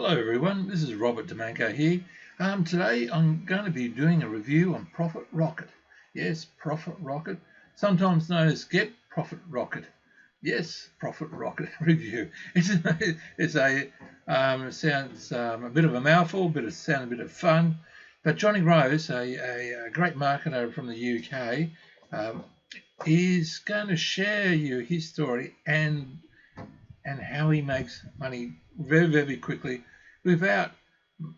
Hello everyone, this is Robert DeManco here. Today I'm going to be doing a review on Profit Rocket. Yes, Profit Rocket, sometimes known as Get Profit Rocket. Yes, Profit Rocket review. Sounds a bit of a mouthful, a bit of fun. But Johnny Rose, a great marketer from the UK, is going to share you his story and how he makes money very, very quickly without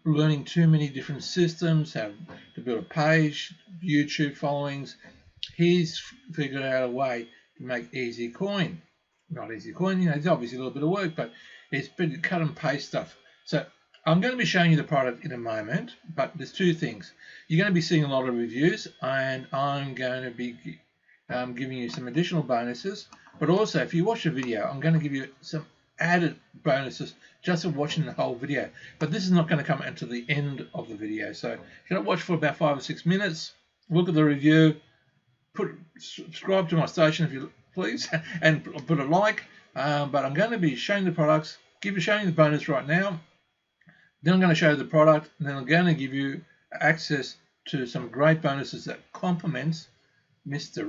learning too many different systems, how to build a page, YouTube followings. He's figured out a way to make easy coin. Not easy coin, it's obviously a little bit of work, but it's been cut and paste stuff. So I'm going to be showing you the product in a moment, but there's two things. You're going to be seeing a lot of reviews, and I'm going to be giving you some additional bonuses. But also, if you watch the video, I'm going to give you some added bonuses just for watching the whole video. But this is not going to come until the end of the video. So if you don't watch for about 5 or 6 minutes, look at the review, subscribe to my station if you please, and put a like. But I'm going to be showing the products, showing the bonus right now. Then I'm going to show you the product, and then I'm going to give you access to some great bonuses that complements Mr.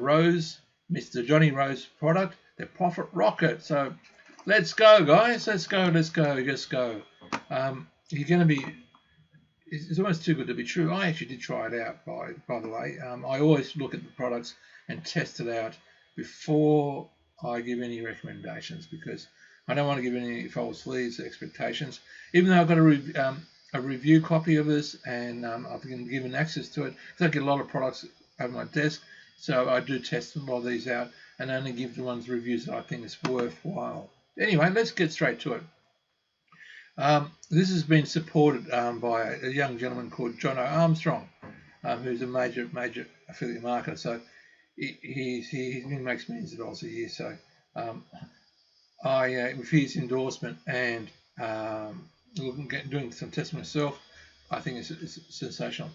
Johnny Rose product, the Profit Rocket. So let's go, guys. Let's go. You're going to be, it's almost too good to be true. I actually did try it out, by the way. I always look at the products and test it out before I give any recommendations, because I don't want to give any false leads, expectations. Even though I've got a review copy of this, and I've been given access to it, because I get a lot of products over my desk. So I do test a lot of these out and only give the ones reviews that I think is worthwhile. Anyway, let's get straight to it. This has been supported by a young gentleman called John Armstrong, who's a major affiliate marketer. So he makes millions of dollars a year. So with his endorsement and doing some testing myself, I think it's sensational.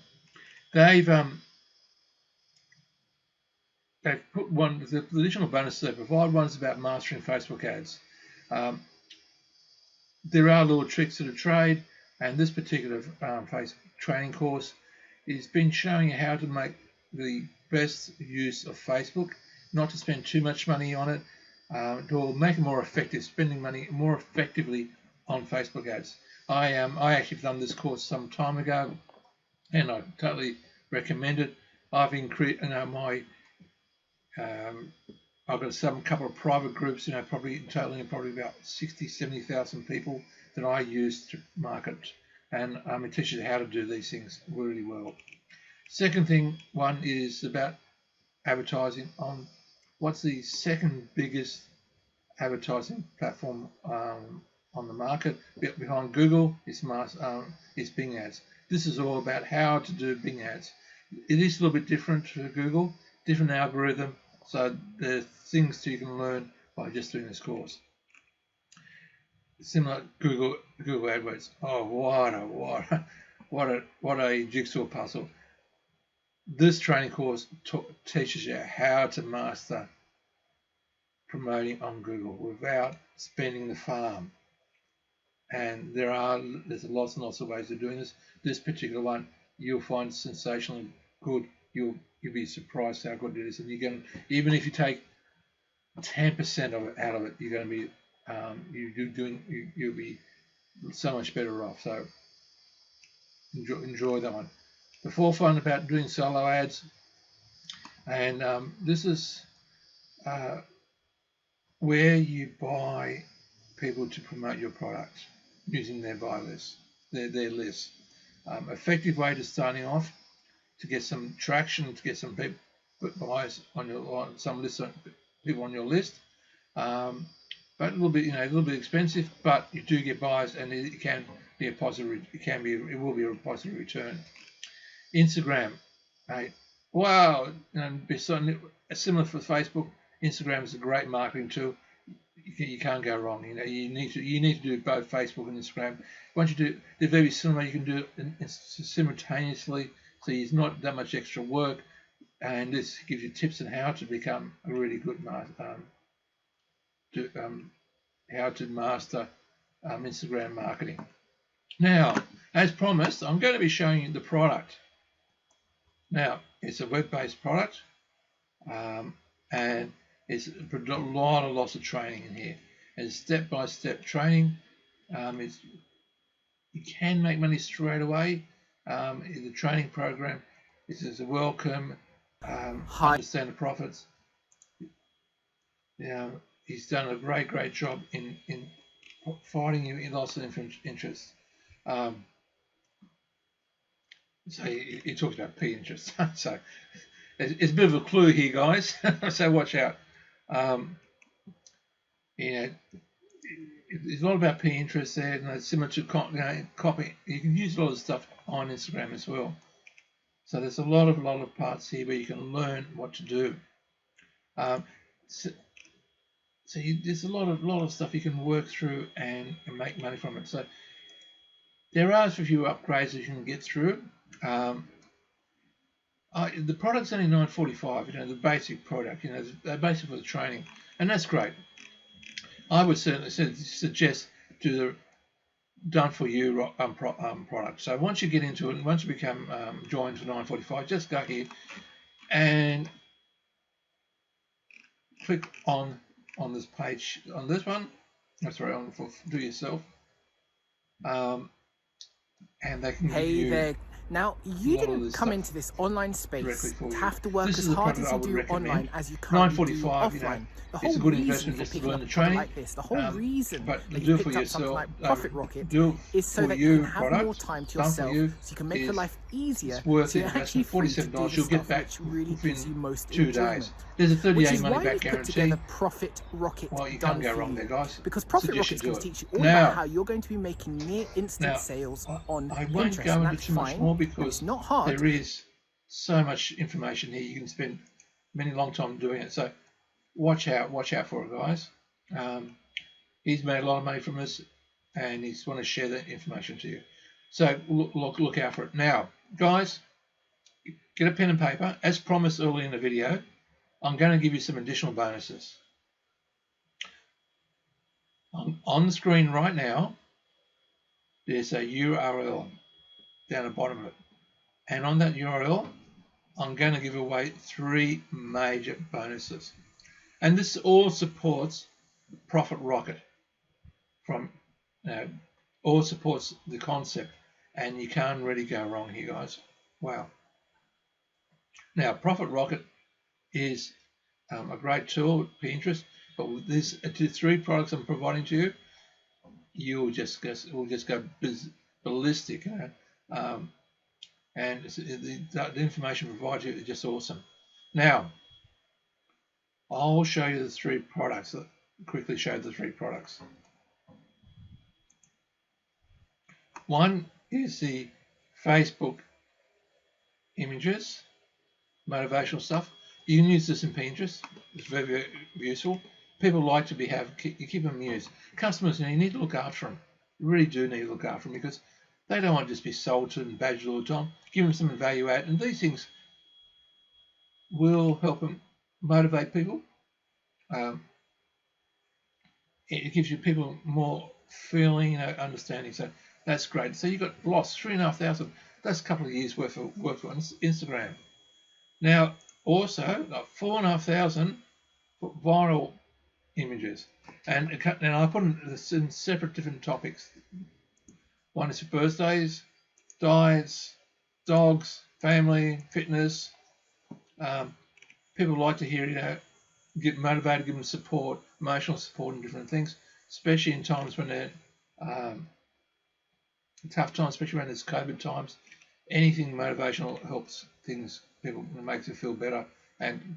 They've put the additional bonuses they provide. One's about mastering Facebook ads. There are little tricks to the trade, and this particular Facebook training course has been showing you how to make the best use of Facebook, not to spend too much money on it, to make it more effective, spending money more effectively on Facebook ads. I actually done this course some time ago, and I totally recommend it. I've increased I've got some couple of private groups, probably totaling about 70,000 people that I use to market, and it teaches you how to do these things really well. Second thing, one is about advertising on what's the second biggest advertising platform on the market behind Google. Is Bing ads. This is all about how to do Bing ads. It is a little bit different to Google, different algorithm. So there's things you can learn by just doing this course. Similar Google AdWords. Oh, what a jigsaw puzzle! This training course teaches you how to master promoting on Google without spending the farm. And there's lots and lots of ways of doing this. This particular one you'll find sensationally good. You'll be surprised how good it is, and even if you take 10% of it out of it, you're going to be you'll be so much better off. So enjoy that one. The fourth one about doing solo ads, and this is where you buy people to promote your product using their buy list, their list. Effective way to starting off, to get some traction, to get some people buyers on some list, people on your list, but a little bit expensive. But you do get buyers, and it can be a positive. It will be a positive return. Instagram, wow, similar for Facebook. Instagram is a great marketing tool. You can't go wrong. You need to do both Facebook and Instagram. Once you do, they're very similar. You can do it simultaneously. So it's not that much extra work, and this gives you tips on how to become a really good how to master Instagram marketing. Now, as promised, I'm going to be showing you the product. Now, it's a web-based product, and it's lots of training in here. It's step-by-step training. You can make money straight away. The training program is a welcome. Understand the profits. He's done a great job in finding you in lots of interest. So he talks about P interest. So it's a bit of a clue here, guys. So watch out. It's a lot about P interest there, and it's similar to copy. You can use a lot of stuff on Instagram as well. So there's a lot of parts here where you can learn what to do. There's a lot of stuff you can work through and make money from it. So there are a few upgrades that you can get through. The product's only $9.45. The basic product. The basic for the training, and that's great. I would certainly suggest do the done for you product. So once you get into it, and once you become joined for $9.45, just go here and click on this page, on this one. Sorry, on for do yourself, and they can give you. There. Now, you didn't come into this online space to have to work as hard as you do online as you currently do offline. The whole reason for picking up a product like this, the whole reason that you picked up something like Profit Rocket is so that you can have more time to yourself, so you can make your life easier, so you're actually free to do the stuff which really gives you most enjoyment. There's a 30-day money back guarantee. Put together Profit Rocket you can't go wrong there, guys. Because Profit Rocket is going to teach you all about how you're going to be making near instant sales on Pinterest. I won't go into too much more because it's not hard. There is so much information here. You can spend many long time doing it. So watch out for it, guys. He's made a lot of money from this, and he's want to share that information to you. So look out for it. Now, guys, get a pen and paper. As promised earlier in the video, I'm going to give you some additional bonuses. On the screen right now, there's a URL down the bottom of it. And on that URL, I'm going to give away 3 major bonuses. And this all supports Profit Rocket. All supports the concept. And you can't really go wrong here, guys. Wow. Now, Profit Rocket is a great tool for interest. But with these 2-3 products I'm providing to you, you'll just go ballistic. And the information provided you is just awesome. Now, I'll show you the 3 products. Quickly show the 3 products. One is the Facebook images, motivational stuff. You can use this in Pinterest. It's very, very useful. People like to keep them amused. Customers, you need to look after them. You really do need to look after them because they don't want to just be sold to and badgered all the time. Give them some value add, and these things will help them motivate people. It gives you people more feeling, understanding. So that's great. So you've got lost 3,500. That's a couple of years worth of work on Instagram. Now, also, 4,500 viral images, and I put them in separate different topics. One is for birthdays, diets, dogs, family, fitness. People like to hear, get motivated, give them support, emotional support, and different things, especially in times when they're tough times, especially when it's COVID times. Anything motivational helps things. People, makes you feel better, and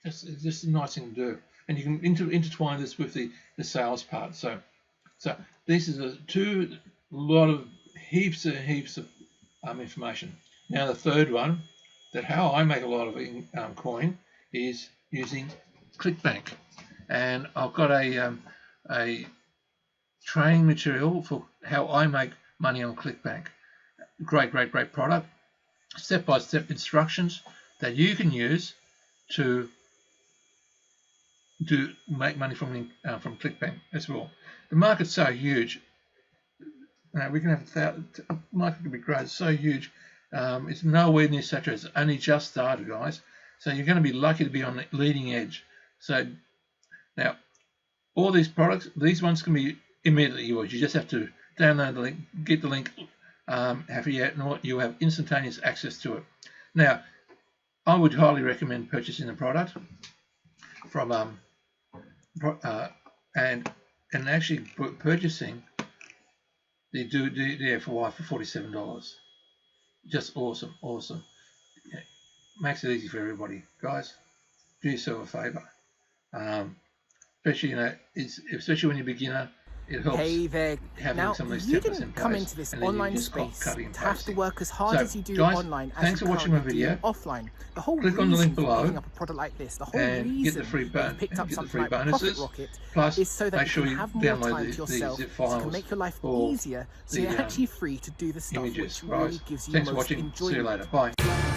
just a nice thing to do. And you can intertwine this with the sales part. So this is heaps of information. Now the third one, that how I make a lot of coin, is using ClickBank, and I've got a training material for how I make money on ClickBank. Great product. Step-by-step instructions that you can use to to make money from ClickBank as well. The market's so huge. We can have the market can be great. It's so huge. It's nowhere near saturated. It's only just started, guys. So you're going to be lucky to be on the leading edge. So now, all these products, these ones can be immediately yours. You just have to download the link, get the link, you have instantaneous access to it. Now, I would highly recommend purchasing the product from and actually purchasing the DFY for $47. Just awesome. Yeah, makes it easy for everybody, guys. Do yourself a favor. Especially especially when you're a beginner. It helps. Hey there. Now, you didn't come into this online space to have to work as hard as you do online as you currently do offline. The whole click on the link below picking up a product like this, the whole reason get the free picked up something like bonuses. Profit Rocket Plus, is so that make sure you can have more time to yourself, zip so you files can make your life or easier, so you're actually free to do the stuff images. which really gives you Thanks most for watching. enjoyment. See you later. Bye.